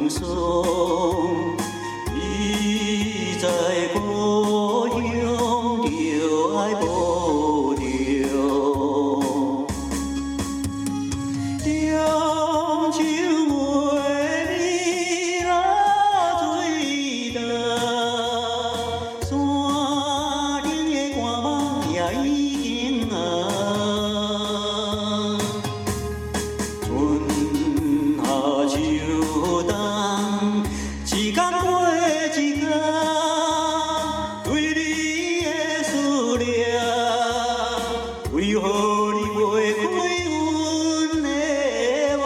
松，你在故乡就爱无聊。中秋月你若醉倒，山顶的寒梦也已经暗。春夏秋冬，一天过一天，对你的思念，为何你袂开阮的梦？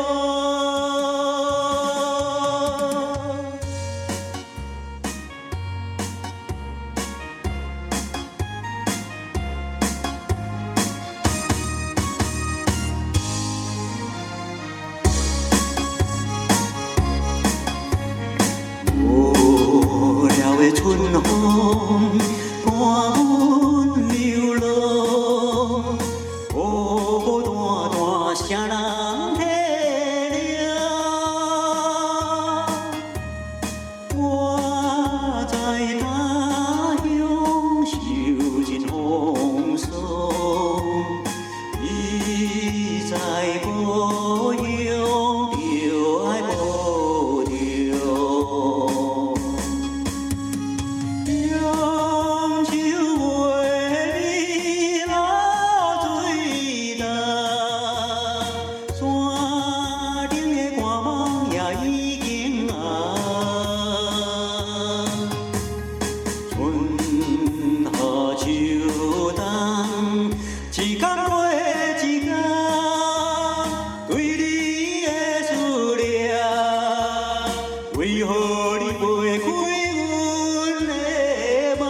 无聊的春风，伴阮流浪，孤孤单单，谁人体谅？我在他乡受尽风霜，你在故乡就爱无聊。中秋月你若醉倒，山顶的寒梦也已经暗。春夏秋冬，一天过一天，对你的思念，为何你袂开阮的梦？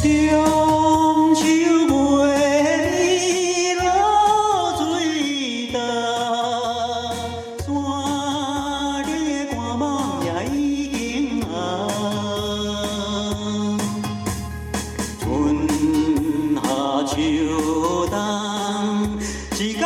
中秋月你若醉倒，山顶的寒梦也已经暗。春夏秋冬，一天